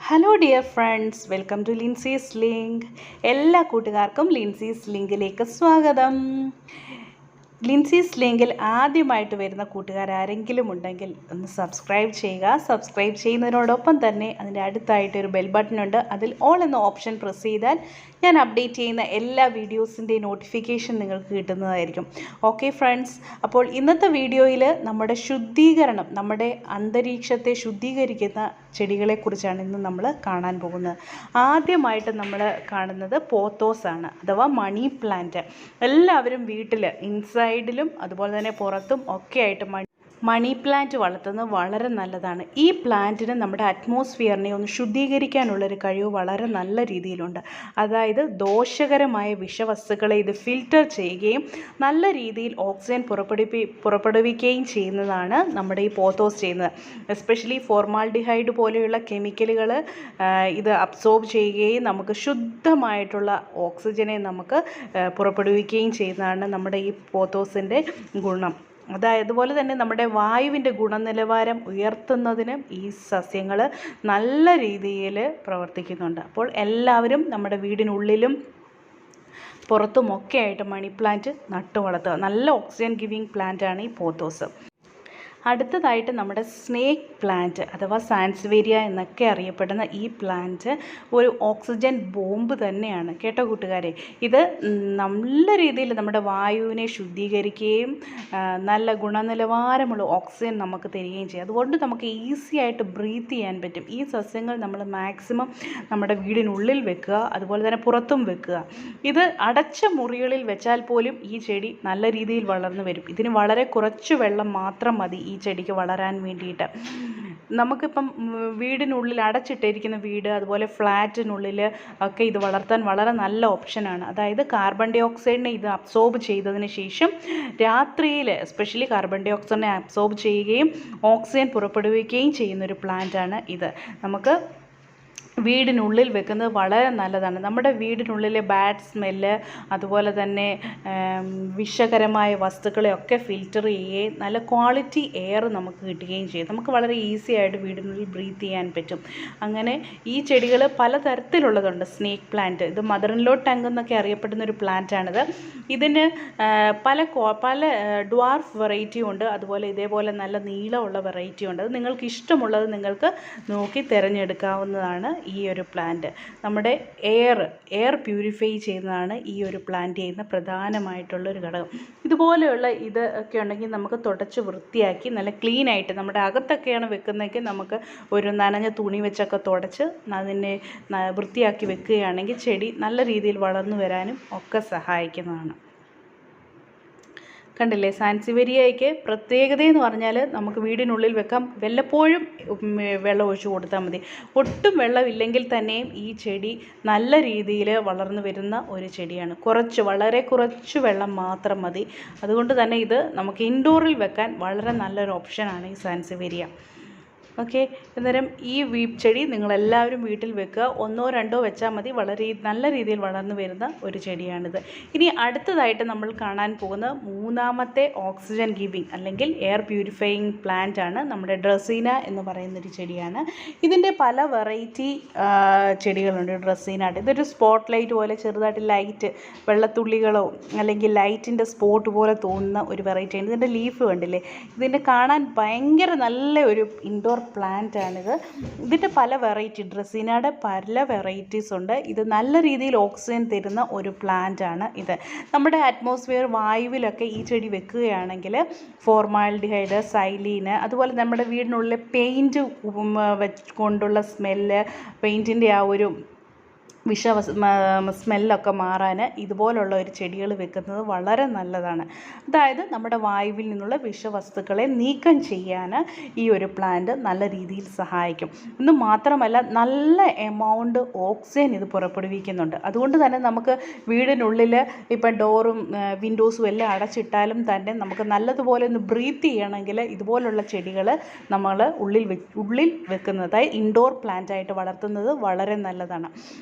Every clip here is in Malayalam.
Hello dear friends, welcome to Lincy's link. എല്ലാ കൂട്ടുകാർക്കും ലിൻസീസ് ലിങ്കിലേക്ക് സ്വാഗതം. ലിൻസീസ് ലിങ്കിൽ ആദ്യമായിട്ട് വരുന്ന കൂട്ടുകാർ ആരെങ്കിലും ഉണ്ടെങ്കിൽ ഒന്ന് സബ്സ്ക്രൈബ് ചെയ്യുക. സബ്സ്ക്രൈബ് ചെയ്യുന്നതിനോടൊപ്പം തന്നെ അതിൻ്റെ അടുത്തായിട്ടൊരു ബെൽ ബട്ടൺ ഉണ്ട്. അതിൽ ഓൾ എന്ന ഓപ്ഷൻ പ്രസ് ചെയ്താൽ ഞാൻ അപ്ഡേറ്റ് ചെയ്യുന്ന എല്ലാ വീഡിയോസിൻ്റെയും നോട്ടിഫിക്കേഷൻ നിങ്ങൾക്ക് കിട്ടുന്നതായിരിക്കും. ഓക്കെ ഫ്രണ്ട്സ്, അപ്പോൾ ഇന്നത്തെ വീഡിയോയിൽ നമ്മുടെ ശുദ്ധീകരണം, നമ്മുടെ അന്തരീക്ഷത്തെ ശുദ്ധീകരിക്കുന്ന ചെടികളെക്കുറിച്ചാണ് ഇന്ന് നമ്മൾ കാണാൻ പോകുന്നത്. ആദ്യമായിട്ട് നമ്മൾ കാണുന്നത് പോത്തോസ് ആണ്, അഥവാ മണി പ്ലാന്റ്. എല്ലാവരും വീട്ടിൽ ഇൻസൈഡിലും അതുപോലെ തന്നെ പുറത്തും ഒക്കെ ആയിട്ട് മണി പ്ലാന്റ് വളർത്തുന്നത് വളരെ നല്ലതാണ്. ഈ പ്ലാന്റിന് നമ്മുടെ അറ്റ്മോസ്ഫിയറിനെ ഒന്ന് ശുദ്ധീകരിക്കാനുള്ളൊരു കഴിവ് വളരെ നല്ല രീതിയിലുണ്ട്. അതായത് ദോഷകരമായ വിഷവസ്തുക്കളെ ഇത് ഫിൽറ്റർ ചെയ്യുകയും നല്ല രീതിയിൽ ഓക്സിജൻ പുറപ്പെടുവിക്കുകയും ചെയ്യുന്നതാണ് നമ്മുടെ ഈ പോത്തോസ് ചെയ്യുന്നത്. എസ്പെഷ്യലി ഫോർമാൽഡിഹൈഡ് പോലെയുള്ള കെമിക്കലുകൾ ഇത് അബ്സോർബ് ചെയ്യുകയും നമുക്ക് ശുദ്ധമായിട്ടുള്ള ഓക്സിജനെ നമുക്ക് പുറപ്പെടുവിക്കുകയും ചെയ്യുന്നതാണ് നമ്മുടെ ഈ പോത്തോസിൻ്റെ ഗുണം. അതുപോലെ തന്നെ നമ്മുടെ വായുവിൻ്റെ ഗുണനിലവാരം ഉയർത്തുന്നതിനും ഈ സസ്യങ്ങൾ നല്ല രീതിയിൽ പ്രവർത്തിക്കുന്നുണ്ട്. അപ്പോൾ എല്ലാവരും നമ്മുടെ വീടിനുള്ളിലും പുറത്തുമൊക്കെ ആയിട്ട് മണി പ്ലാന്റ് നട്ടു വളർത്തുക. നല്ല ഓക്സിജൻ ഗിവിങ് പ്ലാന്റാണ് ഈ പോത്തോസ്. അടുത്തതായിട്ട് നമ്മുടെ സ്നേക്ക് പ്ലാന്റ് അഥവാ സാൻസ്വേരിയ എന്നൊക്കെ അറിയപ്പെടുന്ന ഈ പ്ലാന്റ് ഒരു ഓക്സിജൻ ബോംബ് തന്നെയാണ് കേട്ടോ കൂട്ടുകാരെ. ഇത് നല്ല രീതിയിൽ നമ്മുടെ വായുവിനെ ശുദ്ധീകരിക്കുകയും നല്ല ഗുണനിലവാരമുള്ള ഓക്സിജൻ നമുക്ക് തരികയും ചെയ്യും. അതുകൊണ്ട് നമുക്ക് ഈസി ആയിട്ട് ബ്രീത്ത് ചെയ്യാൻ പറ്റും. ഈ സസ്യങ്ങൾ നമ്മൾ മാക്സിമം നമ്മുടെ വീടിനുള്ളിൽ വെക്കുക, അതുപോലെ തന്നെ പുറത്തും വെക്കുക. ഇത് അടച്ച മുറികളിൽ വെച്ചാൽ പോലും ഈ ചെടി നല്ല രീതിയിൽ വളർന്നു വരും. ഇതിന് വളരെ കുറച്ച് വെള്ളം മാത്രം മതി ഈ ചെടിക്ക് വളരാൻ വേണ്ടിയിട്ട്. നമുക്കിപ്പം വീടിനുള്ളിൽ അടച്ചിട്ടിരിക്കുന്ന വീട്, അതുപോലെ ഫ്ലാറ്റിനുള്ളിൽ ഒക്കെ ഇത് വളർത്താൻ വളരെ നല്ല ഓപ്ഷനാണ്. അതായത് കാർബൺ ഡൈ ഓക്സൈഡിനെ ഇത് അബ്സോർബ് ചെയ്തതിന് ശേഷം രാത്രിയിൽ എസ്പെഷ്യലി കാർബൺ ഡൈ ഓക്സൈഡിനെ അബ്സോർബ് ചെയ്യുകയും ഓക്സിജൻ പുറപ്പെടുവിക്കുകയും ചെയ്യുന്നൊരു പ്ലാന്റാണ് ഇത്. നമുക്ക് വീടിനുള്ളിൽ വെക്കുന്നത് വളരെ നല്ലതാണ്. നമ്മുടെ വീടിനുള്ളിലെ ബാഡ് സ്മെല്ല്, അതുപോലെ തന്നെ വിഷകരമായ വസ്തുക്കളെയൊക്കെ ഫിൽറ്റർ ചെയ്യുകയും നല്ല ക്വാളിറ്റി എയർ നമുക്ക് കിട്ടുകയും ചെയ്യും. നമുക്ക് വളരെ ഈസി ആയിട്ട് വീടിനുള്ളിൽ ബ്രീത്ത് ചെയ്യാൻ പറ്റും. അങ്ങനെ ഈ ചെടികൾ പലതരത്തിലുള്ളതുണ്ട്. സ്നേക്ക് പ്ലാന്റ്, ഇത് മദർ ഇൻ ലോ ടങ് എന്നൊക്കെ അറിയപ്പെടുന്ന ഒരു പ്ലാന്റാണിത്. ഇതിന് പല ഡ്വാർഫ് വെറൈറ്റിയും ഉണ്ട്, അതുപോലെ ഇതേപോലെ നല്ല നീളമുള്ള വെറൈറ്റി ഉണ്ട്. അത് നിങ്ങൾക്ക് ഇഷ്ടമുള്ളത് നിങ്ങൾക്ക് നോക്കി തിരഞ്ഞെടുക്കാവുന്നതാണ്. ഈ ഒരു പ്ലാന്റ് നമ്മുടെ എയർ പ്യൂരിഫൈ ചെയ്യുന്നതാണ് ഈ ഒരു പ്ലാന്റ് ചെയ്യുന്ന പ്രധാനമായിട്ടുള്ളൊരു ഘടകം. ഇതുപോലെയുള്ള ഇത് ഒക്കെ ഉണ്ടെങ്കിൽ നമുക്ക് തുടച്ച് വൃത്തിയാക്കി നല്ല ക്ലീൻ ആയിട്ട്, നമ്മുടെ അകത്തൊക്കെയാണ് വെക്കുന്നതെങ്കിൽ നമുക്ക് ഒരു നനഞ്ഞ തുണി വെച്ചൊക്കെ തുടച്ച് അതിനെ വൃത്തിയാക്കി വെക്കുകയാണെങ്കിൽ ചെടി നല്ല രീതിയിൽ വളർന്നു വരാനും ഒക്കെ സഹായിക്കുന്നതാണ്. കണ്ടില്ലേ, സാൻസിവേരിയയ്ക്ക് പ്രത്യേകതയെന്ന് പറഞ്ഞാൽ നമുക്ക് വീടിനുള്ളിൽ വെക്കാം. വല്ലപ്പോഴും വെള്ളം ഒഴിച്ചു കൊടുത്താൽ മതി. ഒട്ടും വെള്ളമില്ലെങ്കിൽ തന്നെയും ഈ ചെടി നല്ല രീതിയിൽ വളർന്നു വരുന്ന ഒരു ചെടിയാണ്. വളരെ കുറച്ച് വെള്ളം മാത്രം മതി. അതുകൊണ്ട് തന്നെ ഇത് നമുക്ക് ഇൻഡോറിൽ വെക്കാൻ വളരെ നല്ലൊരു ഓപ്ഷനാണ് ഈ സാൻസിവേരിയ. ഓക്കെ, അന്നേരം ഈ ചെടി നിങ്ങളെല്ലാവരും വീട്ടിൽ വെക്കുക. 1-2 വെച്ചാൽ മതി. വളരെ നല്ല രീതിയിൽ വളർന്നു വരുന്ന ഒരു ചെടിയാണിത്. ഇനി അടുത്തതായിട്ട് നമ്മൾ കാണാൻ പോകുന്ന മൂന്നാമത്തെ ഓക്സിജൻ ഗിവിങ് അല്ലെങ്കിൽ എയർ പ്യൂരിഫയിങ് പ്ലാന്റ് ആണ് നമ്മുടെ ഡ്രസീന എന്ന് പറയുന്നൊരു ചെടിയാണ്. ഇതിൻ്റെ പല വെറൈറ്റി ചെടികളുണ്ട് ഡ്രസീനായിട്ട്. ഇതൊരു സ്പോട്ട് ലൈറ്റ് പോലെ ചെറുതായിട്ട് ലൈറ്റ് വെള്ളത്തുള്ളികളോ അല്ലെങ്കിൽ ലൈറ്റിൻ്റെ സ്പോട്ട് പോലെ തോന്നുന്ന ഒരു വെറൈറ്റിയാണ്. ഇതിൻ്റെ ലീഫ് കണ്ടില്ലേ, ഇതിൻ്റെ കാണാൻ ഭയങ്കര നല്ല ഒരു ഇൻഡോർ പ്ലാന്റ് ആണിത്. ഇതിൻ്റെ പല വെറൈറ്റി, ഡ്രസീനയുടെ പല വെറൈറ്റീസ് ഉണ്ട്. ഇത് നല്ല രീതിയിൽ ഓക്സിജൻ തരുന്ന ഒരു പ്ലാന്റ് ആണ് ഇത്. നമ്മുടെ അറ്റ്മോസ്ഫിയർ വായുവിലൊക്കെ ഈ ചെടി വെക്കുകയാണെങ്കിൽ ഫോർമാൽഡിഹൈഡ്, സൈലീന്, അതുപോലെ നമ്മുടെ വീടിനുള്ളിൽ പെയിൻറ്റ് കൊണ്ടുള്ള സ്മെല്ല്, പെയിൻറ്റിൻ്റെ ആ ഒരു സ്മെല്ലൊക്കെ മാറാൻ ഇതുപോലുള്ള ഒരു ചെടികൾ വെക്കുന്നത് വളരെ നല്ലതാണ്. അതായത് നമ്മുടെ വായുവിൽ നിന്നുള്ള വിഷവസ്തുക്കളെ നീക്കം ചെയ്യാൻ ഈ ഒരു പ്ലാന്റ് നല്ല രീതിയിൽ സഹായിക്കും. എന്ന് മാത്രമല്ല നല്ല എമൗണ്ട് ഓക്സിജൻ ഇത് പുറപ്പെടുവിക്കുന്നുണ്ട്. അതുകൊണ്ട് തന്നെ നമുക്ക് വീടിനുള്ളിൽ ഇപ്പം ഡോറും വിൻഡോസും എല്ലാം അടച്ചിട്ടാലും തന്നെ നമുക്ക് നല്ലതുപോലെ ഒന്ന് ബ്രീത്ത് ചെയ്യണമെങ്കിൽ ഇതുപോലുള്ള ചെടികൾ നമ്മൾ ഉള്ളിൽ വെക്കുന്നത്, അതായത് ഇൻഡോർ പ്ലാന്റായിട്ട് വളർത്തുന്നത് വളരെ നല്ലതാണ്.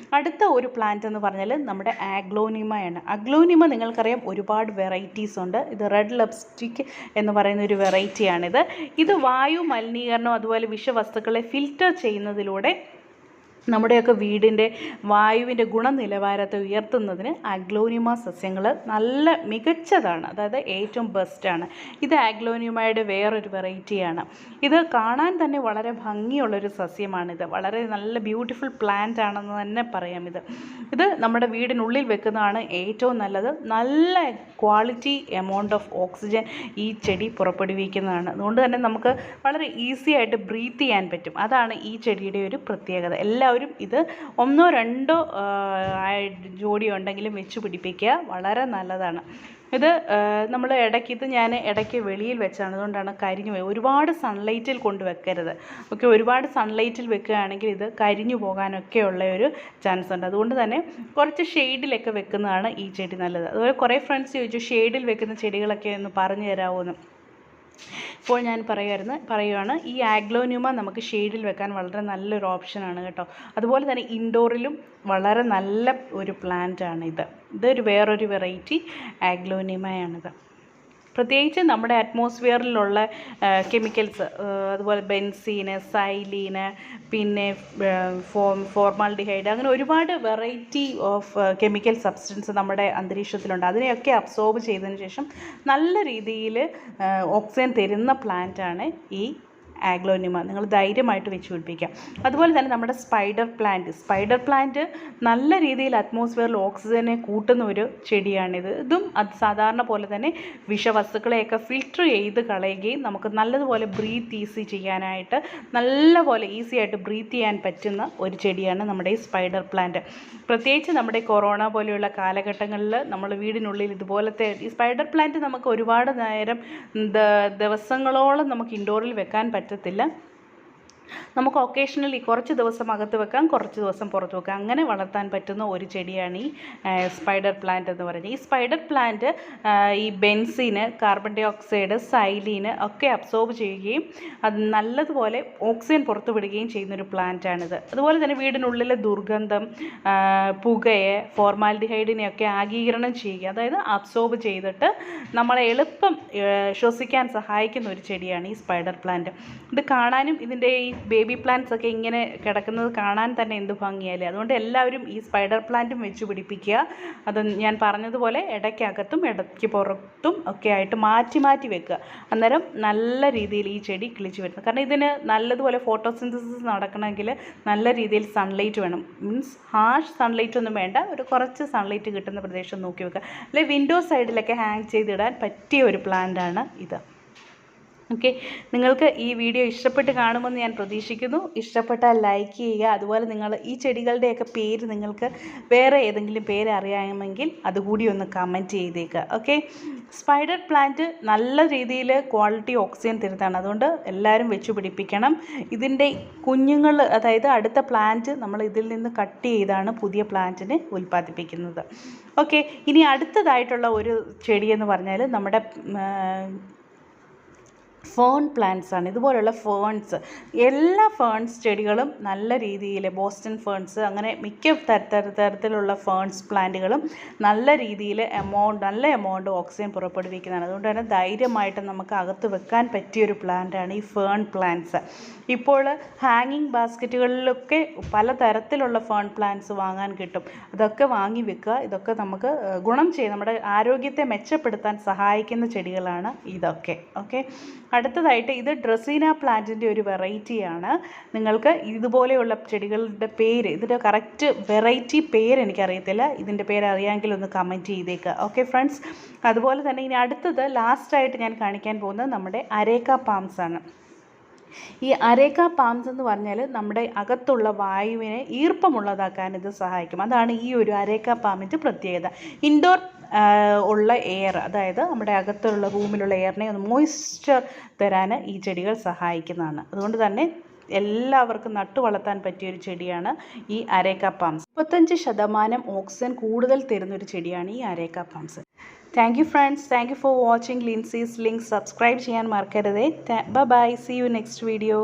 അടുത്ത ഒരു പ്ലാന്റ് എന്ന് പറഞ്ഞാൽ നമ്മുടെ അഗ്ലോണിമയാണ്. അഗ്ലോണിമ നിങ്ങൾക്കറിയാം ഒരുപാട് വെറൈറ്റീസ് ഉണ്ട്. ഇത് റെഡ് ലിപ്സ്റ്റിക് എന്ന് പറയുന്ന ഒരു വെറൈറ്റിയാണിത്. ഇത് വായു മലിനീകരണം അതുപോലെ വിഷവസ്തുക്കളെ ഫിൽറ്റർ ചെയ്യുന്നതിലൂടെ നമ്മുടെയൊക്കെ വീടിൻ്റെ വായുവിൻ്റെ ഗുണനിലവാരത്തെ ഉയർത്തുന്നതിന് അഗ്ലോണിമ സസ്യങ്ങൾ നല്ല മികച്ചതാണ്, അതായത് ഏറ്റവും ബെസ്റ്റാണ്. ഇത് അഗ്ലോണിമയുടെ വേറൊരു വെറൈറ്റിയാണ്. ഇത് കാണാൻ തന്നെ വളരെ ഭംഗിയുള്ളൊരു സസ്യമാണിത്. വളരെ നല്ല ബ്യൂട്ടിഫുൾ പ്ലാന്റ് ആണെന്ന് തന്നെ പറയാം. ഇത് നമ്മുടെ വീടിനുള്ളിൽ വെക്കുന്നതാണ് ഏറ്റവും നല്ലത്. നല്ല ക്വാളിറ്റി എമൗണ്ട് ഓഫ് ഓക്സിജൻ ഈ ചെടി പുറപ്പെടുവിക്കുന്നതാണ്. അതുകൊണ്ട് തന്നെ നമുക്ക് വളരെ ഈസി ആയിട്ട് ബ്രീത്ത് ചെയ്യാൻ പറ്റും. അതാണ് ഈ ചെടിയുടെ ഒരു പ്രത്യേകത. എല്ലാവരും ഇത് 1-2 ജോഡി ഉണ്ടെങ്കിലും വെച്ച് പിടിപ്പിക്കുക, വളരെ നല്ലതാണ്. ഇത് നമ്മൾ ഞാൻ ഇടയ്ക്ക് വെളിയിൽ വെച്ചാണ്, അതുകൊണ്ടാണ് കരിഞ്ഞു പോയി. ഒരുപാട് സൺലൈറ്റിൽ കൊണ്ട് വെക്കരുത്. ഓക്കെ, ഒരുപാട് സൺലൈറ്റിൽ വെക്കുകയാണെങ്കിൽ ഇത് കരിഞ്ഞു പോകാനൊക്കെ ഉള്ള ഒരു ചാൻസ് ഉണ്ട്. അതുകൊണ്ട് തന്നെ കുറച്ച് ഷെയ്ഡിലൊക്കെ വെക്കുന്നതാണ് ഈ ചെടി നല്ലത്. അതുപോലെ കുറേ ഫ്രണ്ട്സ് ചോദിച്ചു ഷെയ്ഡിൽ വെക്കുന്ന ചെടികളൊക്കെ ഒന്ന് പറഞ്ഞു തരാമോ. ഇപ്പോൾ ഞാൻ പറയുകയാണ്, ഈ ആഗ്ലോണിമ നമുക്ക് ഷെയ്ഡിൽ വെക്കാൻ വളരെ നല്ലൊരു ഓപ്ഷനാണ് കേട്ടോ. അതുപോലെ തന്നെ ഇൻഡോറിലും വളരെ നല്ല ഒരു പ്ലാന്റാണ് ഇതൊരു വേറൊരു വെറൈറ്റി ആഗ്ലോണിമയാണിത്. പ്രത്യേകിച്ച് നമ്മുടെ അറ്റ്മോസ്ഫിയറിലുള്ള കെമിക്കൽസ്, അതുപോലെ ബെൻസീന്, സൈലീന്, പിന്നെ ഫോർമാൽഡിഹൈഡ്, അങ്ങനെ ഒരുപാട് വെറൈറ്റി ഓഫ് കെമിക്കൽ സബ്സ്റ്റൻസ് നമ്മുടെ അന്തരീക്ഷത്തിലുണ്ട്. അതിനെയൊക്കെ അബ്സോർബ് ചെയ്തതിന് ശേഷം നല്ല രീതിയിൽ ഓക്സിജൻ തരുന്ന പ്ലാന്റാണ് ഈ ആഗ്ലോണിമ. നിങ്ങൾ ധൈര്യമായിട്ട് വെച്ച് പിടിപ്പിക്കാം. അതുപോലെ തന്നെ നമ്മുടെ സ്പൈഡർ പ്ലാന്റ് നല്ല രീതിയിൽ അറ്റ്മോസ്ഫിയറിൽ ഓക്സിജനെ കൂട്ടുന്ന ഒരു ചെടിയാണിത്. ഇതും അത് സാധാരണ പോലെ തന്നെ വിഷവസ്തുക്കളെയൊക്കെ ഫിൽറ്റർ ചെയ്ത് കളയുകയും നമുക്ക് നല്ലതുപോലെ ബ്രീത്ത് ചെയ്യാനായിട്ട് നല്ലപോലെ ഈസി ആയിട്ട് ബ്രീത്ത് ചെയ്യാൻ പറ്റുന്ന ഒരു ചെടിയാണ് നമ്മുടെ ഈ സ്പൈഡർ പ്ലാന്റ്. പ്രത്യേകിച്ച് നമ്മുടെ കൊറോണ പോലെയുള്ള കാലഘട്ടങ്ങളിൽ നമ്മൾ വീടിനുള്ളിൽ ഇതുപോലത്തെ ഈ സ്പൈഡർ പ്ലാന്റ് നമുക്ക് ഒരുപാട് നേരം ദിവസങ്ങളോളം നമുക്ക് ഇൻഡോറിൽ വെക്കാൻ പറ്റത്തില്ല. നമുക്ക് ഒക്കേഷണലി കുറച്ച് ദിവസം അകത്ത് വെക്കാം, കുറച്ച് ദിവസം പുറത്ത് വെക്കാം. അങ്ങനെ വളർത്താൻ പറ്റുന്ന ഒരു ചെടിയാണ് ഈ സ്പൈഡർ പ്ലാന്റ് എന്ന് പറയുന്നത്. ഈ സ്പൈഡർ പ്ലാന്റ് ഈ ബെൻസീന്, കാർബൺ ഡൈ ഓക്സൈഡ്, സൈലീന് ഒക്കെ അബ്സോർബ് ചെയ്യുകയും അത് നല്ലതുപോലെ ഓക്സിജൻ പുറത്തുവിടുകയും ചെയ്യുന്നൊരു പ്ലാന്റാണിത്. അതുപോലെ തന്നെ വീടിനുള്ളിലെ ദുർഗന്ധം, പുകയെ, ഫോർമാൽഡിഹൈഡിനെയൊക്കെ ആഗീരണം ചെയ്യുക, അതായത് അബ്സോർബ് ചെയ്തിട്ട് നമ്മളെ എളുപ്പം ശ്വസിക്കാൻ സഹായിക്കുന്ന ഒരു ചെടിയാണ് ഈ സ്പൈഡർ പ്ലാന്റ്. ഇത് കാണാനും ഇതിൻ്റെ ഈ ബേബി പ്ലാന്റ്സ് ഒക്കെ ഇങ്ങനെ കിടക്കുന്നത് കാണാൻ തന്നെ എന്ത് ഭംഗിയല്ലേ. അതുകൊണ്ട് എല്ലാവരും ഈ സ്പൈഡർ പ്ലാന്റും വെച്ച് പിടിപ്പിക്കുക. അത് ഞാൻ പറഞ്ഞതുപോലെ ഇടയ്ക്കകത്തും ഇടയ്ക്ക് പുറത്തും ഒക്കെ ആയിട്ട് മാറ്റി വെക്കുക. അന്നേരം നല്ല രീതിയിൽ ഈ ചെടി കിളിച്ച് വരുന്നത്. കാരണം ഇതിന് നല്ലതുപോലെ ഫോട്ടോസിന്തസിസ് നടക്കണമെങ്കിൽ നല്ല രീതിയിൽ സൺലൈറ്റ് വേണം. മീൻസ് ഹാർഷ് സൺലൈറ്റ് ഒന്നും വേണ്ട, ഒരു കുറച്ച് സൺലൈറ്റ് കിട്ടുന്ന പ്രദേശം നോക്കി വെക്കുക. അല്ലെങ്കിൽ വിൻഡോ സൈഡിലൊക്കെ ഹാങ് ചെയ്തിടാൻ പറ്റിയ ഒരു പ്ലാന്റാണ് ഇത്. ഓക്കെ, നിങ്ങൾക്ക് ഈ വീഡിയോ ഇഷ്ടപ്പെട്ട് കാണുമെന്ന് ഞാൻ പ്രതീക്ഷിക്കുന്നു. ഇഷ്ടപ്പെട്ടാൽ ലൈക്ക് ചെയ്യുക. അതുപോലെ നിങ്ങൾ ഈ ചെടികളുടെയൊക്കെ പേര് നിങ്ങൾക്ക് വേറെ ഏതെങ്കിലും പേര് അറിയാമെങ്കിൽ അതുകൂടി ഒന്ന് കമൻറ്റ് ചെയ്തേക്കുക. ഓക്കെ, സ്പൈഡർ പ്ലാന്റ് നല്ല രീതിയിൽ ക്വാളിറ്റി ഓക്സിജൻ തരുന്നതാണ്. അതുകൊണ്ട് എല്ലാവരും വെച്ച് പിടിപ്പിക്കണം. ഇതിൻ്റെ കുഞ്ഞുങ്ങൾ, അതായത് അടുത്ത പ്ലാന്റ് നമ്മൾ ഇതിൽ നിന്ന് കട്ട് ചെയ്താണ് പുതിയ പ്ലാന്റിനെ ഉൽപ്പാദിപ്പിക്കുന്നത്. ഓക്കെ, ഇനി അടുത്തതായിട്ടുള്ള ഒരു ചെടിയെന്ന് പറഞ്ഞാൽ നമ്മുടെ ഫേൺ പ്ലാന്റ്സ് ആണ്. ഇതുപോലുള്ള ഫേൺസ്, എല്ലാ ഫേൺസ് ചെടികളും നല്ല രീതിയിൽ, ബോസ്റ്റൺ ഫേൺസ്, അങ്ങനെ മിക്ക തരത്തിലുള്ള ഫേൺസ് പ്ലാന്റുകളും നല്ല രീതിയിൽ നല്ല എമൗണ്ട് ഓക്സിജൻ പുറപ്പെടുവിക്കുന്നതാണ്. അതുകൊണ്ട് തന്നെ ധൈര്യമായിട്ട് നമുക്ക് അകത്ത് വെക്കാൻ പറ്റിയൊരു പ്ലാന്റാണ് ഈ ഫേൺ പ്ലാന്റ്സ്. ഇപ്പോൾ ഹാങ്ങിങ് ബാസ്ക്കറ്റുകളിലൊക്കെ പലതരത്തിലുള്ള ഫേൺ പ്ലാന്റ്സ് വാങ്ങാൻ കിട്ടും. അതൊക്കെ വാങ്ങി വെക്കുക. ഇതൊക്കെ നമുക്ക് ഗുണം ചെയ്യും, നമ്മുടെ ആരോഗ്യത്തെ മെച്ചപ്പെടുത്താൻ സഹായിക്കുന്ന ചെടികളാണ് ഇതൊക്കെ. ഓക്കെ, അടുത്തതായിട്ട് ഇത് ഡ്രസീന പ്ലാന്റിൻ്റെ ഒരു വെറൈറ്റിയാണ്. നിങ്ങൾക്ക് ഇതുപോലെയുള്ള ചെടികളുടെ പേര്, ഇതിൻ്റെ കറക്റ്റ് വെറൈറ്റി പേര് എനിക്കറിയത്തില്ല. ഇതിൻ്റെ പേര് അറിയാമെങ്കിൽ ഒന്ന് കമൻറ്റ് ചെയ്തേക്കുക. ഓക്കെ ഫ്രണ്ട്സ്, അതുപോലെ തന്നെ ഇനി അടുത്തത് ലാസ്റ്റായിട്ട് ഞാൻ കാണിക്കാൻ പോകുന്നത് നമ്മുടെ അരേക്ക പാംസ് ആണ്. ഈ അരേക്ക പാംസ് എന്ന് പറഞ്ഞാൽ നമ്മുടെ അകത്തുള്ള വായുവിനെ ഈർപ്പമുള്ളതാക്കാൻ ഇത് സഹായിക്കും. അതാണ് ഈ ഒരു അരേക്ക പാമ്പിൻ്റെ പ്രത്യേകത. ഇൻഡോർ ഉള്ള എയർ, അതായത് നമ്മുടെ അകത്തുള്ള റൂമിലുള്ള എയറിനെ ഒന്ന് മോയ്സ്ചർ തരാൻ ഈ ചെടികൾ സഹായിക്കുന്നതാണ്. അതുകൊണ്ട് തന്നെ എല്ലാവർക്കും നട്ടു വളർത്താൻ പറ്റിയൊരു ചെടിയാണ് ഈ അരേക്ക പാംസ്. 35% ഓക്സിജൻ കൂടുതൽ തരുന്നൊരു ചെടിയാണ് ഈ areca palms. Thank you friends, thank you for watching Lincy's link. Subscribe ചെയ്യാൻ മറക്കരുതേ. Bye, see you next video.